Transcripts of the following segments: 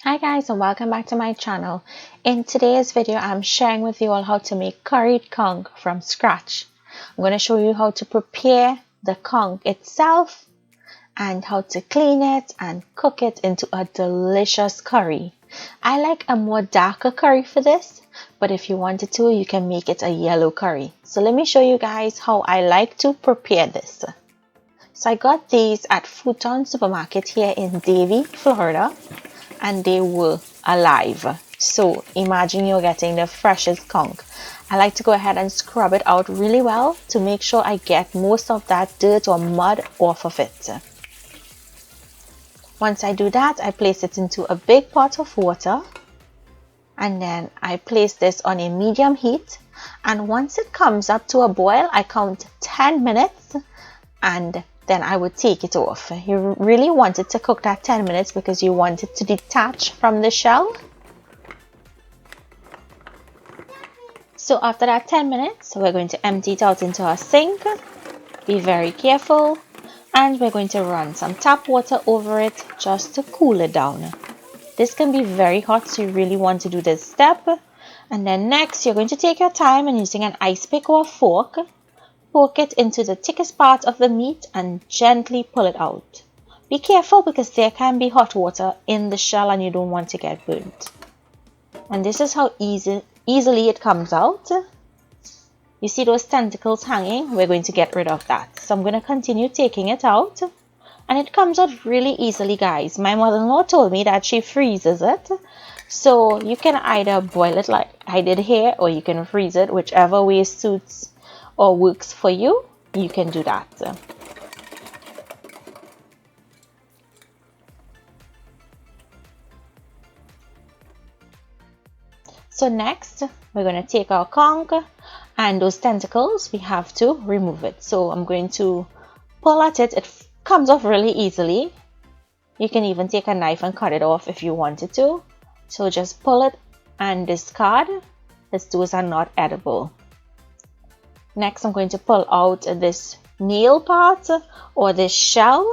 Hi guys, and welcome back to my channel. In today's video I'm sharing with you all how to make curried conch from scratch. I'm going to show you how to prepare the conch itself and how to clean it and cook it into a delicious curry. I like a more darker curry for this, but if you wanted to, you can make it a yellow curry. So let me show you guys how I like to prepare this. So I got these at Futon Supermarket here in Davie, Florida, and they were alive. So imagine you're getting the freshest conch. I like to go ahead and scrub it out really well to make sure I get most of that dirt or mud off of it. Once I do that, I place it into a big pot of water, and then I place this on a medium heat, and once it comes up to a boil, I count 10 minutes and then I would take it off. You really want it to cook that 10 minutes because you want it to detach from the shell. So after that 10 minutes, we're going to empty it out into our sink. Be very careful. And we're going to run some tap water over it just to cool it down. This can be very hot, so you really want to do this step. And then next, you're going to take your time and using an ice pick or a fork, poke it into the thickest part of the meat and gently pull it out. Be careful because there can be hot water in the shell and you don't want to get burnt. And this is how easily it comes out. You see those tentacles hanging? We're going to get rid of that. So I'm going to continue taking it out. And it comes out really easily, guys. My mother-in-law told me that she freezes it. So you can either boil it like I did here, or you can freeze it, whichever way suits or works for you. You can do that. So next, we're going to take our conch and those tentacles, we have to remove it. So I'm going to pull at it. It comes off really easily. You can even take a knife and cut it off if you wanted to. So just pull it and discard, as those are not edible. Next, I'm going to pull out this nail part or this shell.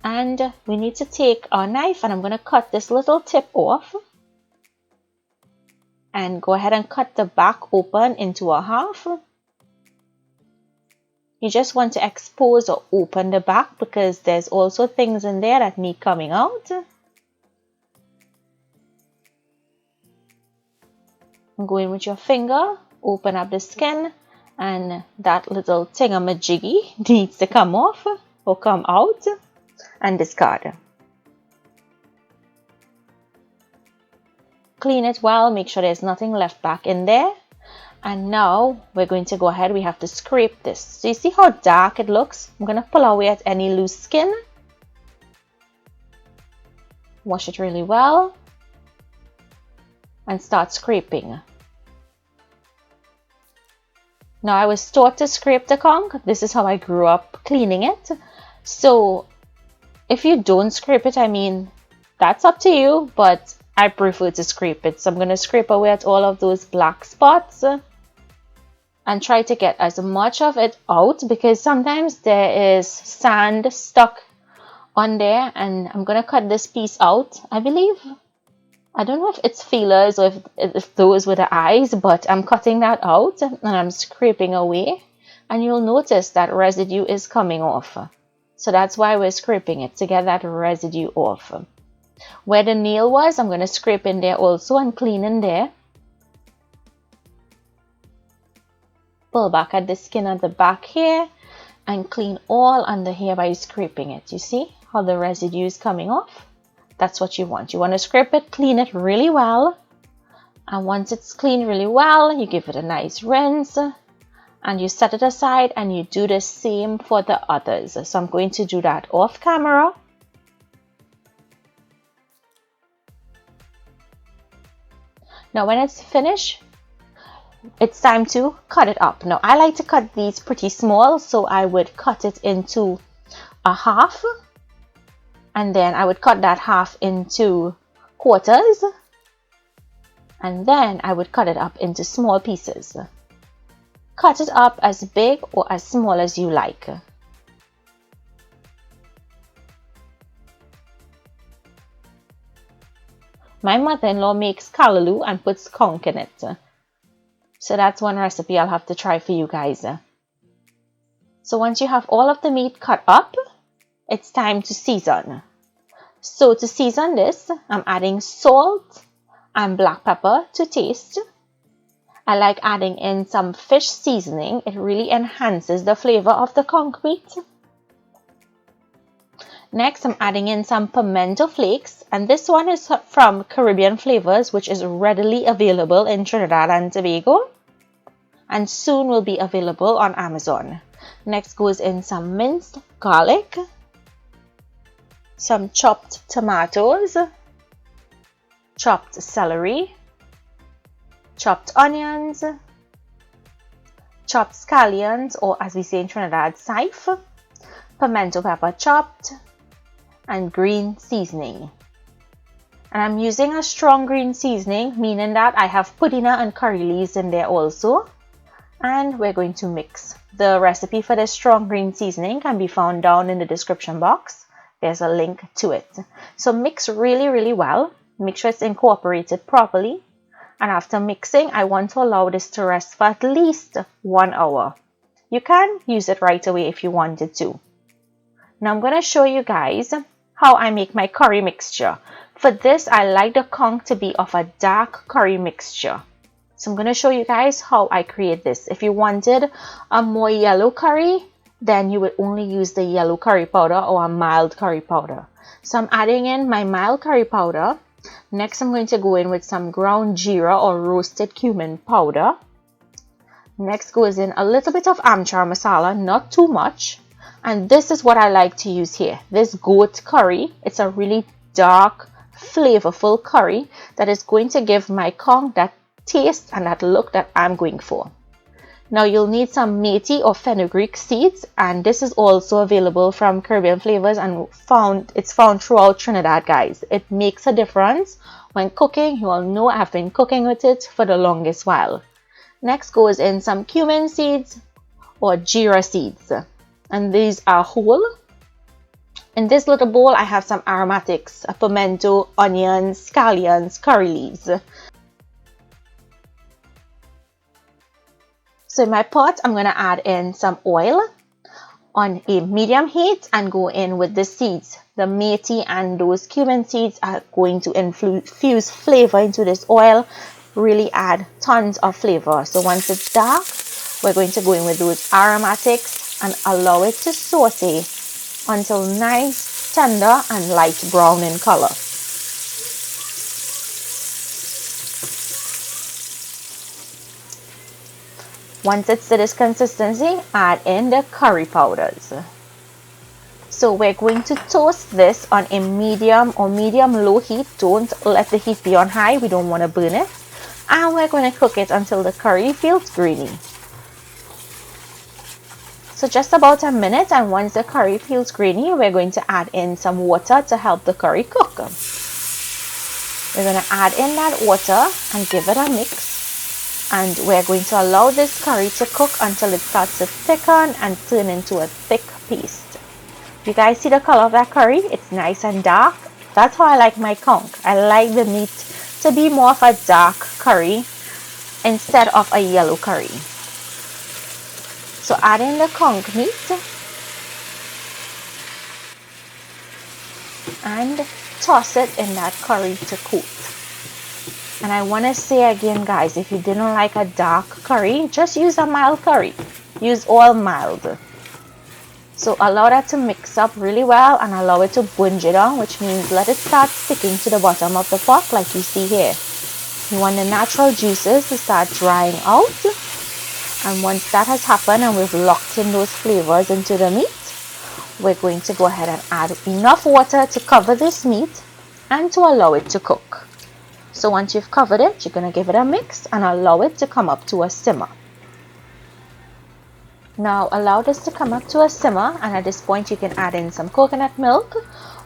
And we need to take our knife and I'm going to cut this little tip off. And go ahead and cut the back open into a half. You just want to expose or open the back because there's also things in there that need coming out. And go in with your finger, open up the skin, and that little thingamajiggy needs to come off or come out, and discard. Clean it well, make sure there's nothing left back in there. And now we're going to go ahead, we have to scrape this. So you see how dark it looks? I'm going to pull away at any loose skin. Wash it really well. And start scraping. Now I was taught to scrape the conch. This is how I grew up cleaning it. So if you don't scrape it, I mean, that's up to you, but I prefer to scrape it. So I'm going to scrape away at all of those black spots and try to get as much of it out because sometimes there is sand stuck on there, and I'm going to cut this piece out, I believe. I don't know if it's feelers or if those were the eyes, but I'm cutting that out and I'm scraping away, and you'll notice that residue is coming off. So that's why we're scraping it, to get that residue off. Where the nail was, I'm going to scrape in there also and clean in there. Pull back at the skin at the back here and clean all under here by scraping it. You see how the residue is coming off? That's what you want. You want to scrape it, clean it really well. And once it's cleaned really well, you give it a nice rinse. And you set it aside and you do the same for the others. So I'm going to do that off camera. Now when it's finished, it's time to cut it up. Now I like to cut these pretty small, so I would cut it into a half. And then I would cut that half into quarters. And then I would cut it up into small pieces. Cut it up as big or as small as you like. My mother-in-law makes callaloo and puts conch in it. So that's one recipe I'll have to try for you guys. So once you have all of the meat cut up, it's time to season. So to season this, I'm adding salt and black pepper to taste. I like adding in some fish seasoning. It really enhances the flavor of the conch meat. Next, I'm adding in some pimento flakes, and this one is from Caribbean Flavours, which is readily available in Trinidad and Tobago, and soon will be available on Amazon. Next goes in some minced garlic, some chopped tomatoes, chopped celery, chopped onions, chopped scallions, or as we say in Trinidad, chive, pimento pepper chopped, and green seasoning. And I'm using a strong green seasoning, meaning that I have pudina and curry leaves in there also. And we're going to mix. The recipe for this strong green seasoning can be found down in the description box. There's a link to it. So mix really well. Make sure it's incorporated properly. And after mixing, I want to allow this to rest for at least 1 hour. You can use it right away if you wanted to. Now I'm going to show you guys how I make my curry mixture. For this, I like the conch to be of a dark curry mixture. So I'm going to show you guys how I create this. If you wanted a more yellow curry, then you would only use the yellow curry powder or a mild curry powder. So I'm adding in my mild curry powder. Next, I'm going to go in with some ground geera or roasted cumin powder. Next goes in a little bit of amchar masala, not too much. And this is what I like to use here. This goat curry, it's a really dark, flavorful curry that is going to give my conch that taste and that look that I'm going for. Now you'll need some methi or fenugreek seeds, and this is also available from Caribbean Flavours and it's found throughout Trinidad, guys. It makes a difference when cooking. You all know I've been cooking with it for the longest while. Next goes in some cumin seeds or geera seeds, and these are whole. In this little bowl I have some aromatics, a pimento, onions, scallions, curry leaves. So in my pot, I'm going to add in some oil on a medium heat and go in with the seeds. The methi and those cumin seeds are going to infuse flavor into this oil, really add tons of flavor. So once it's dark, we're going to go in with those aromatics and allow it to saute until nice, tender and light brown in color. Once it's to this consistency, add in the curry powders. So we're going to toast this on a medium or medium-low heat. Don't let the heat be on high. We don't want to burn it. And we're going to cook it until the curry feels grainy. So just about a minute, and once the curry feels grainy, we're going to add in some water to help the curry cook. We're going to add in that water and give it a mix. And we're going to allow this curry to cook until it starts to thicken and turn into a thick paste. You guys see the color of that curry? It's nice and dark. That's how I like my conch. I like the meat to be more of a dark curry instead of a yellow curry. So add in the conch meat and toss it in that curry to coat. And I want to say again, guys, if you didn't like a dark curry, just use a mild curry. Use all mild. So allow that to mix up really well and allow it to bunge down, which means let it start sticking to the bottom of the pot like you see here. You want the natural juices to start drying out. And once that has happened and we've locked in those flavors into the meat, we're going to go ahead and add enough water to cover this meat and to allow it to cook. So once you've covered it, you're going to give it a mix and allow it to come up to a simmer. Now allow this to come up to a simmer, and at this point you can add in some coconut milk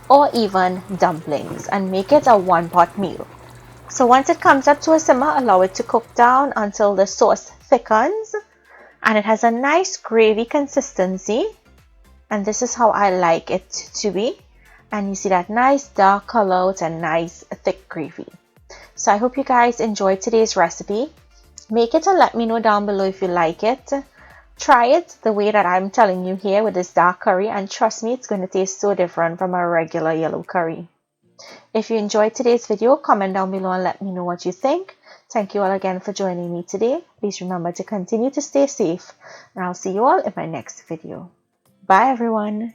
or even dumplings and make it a one-pot meal. So once it comes up to a simmer, allow it to cook down until the sauce thickens and it has a nice gravy consistency. And this is how I like it to be. And you see that nice dark color with a nice thick gravy. So I hope you guys enjoyed today's recipe. Make it and let me know down below if you like it. Try it the way that I'm telling you here with this dark curry, and trust me, it's going to taste so different from a regular yellow curry. If you enjoyed today's video, comment down below and let me know what you think. Thank you all again for joining me today. Please remember to continue to stay safe, and I'll see you all in my next video. Bye everyone.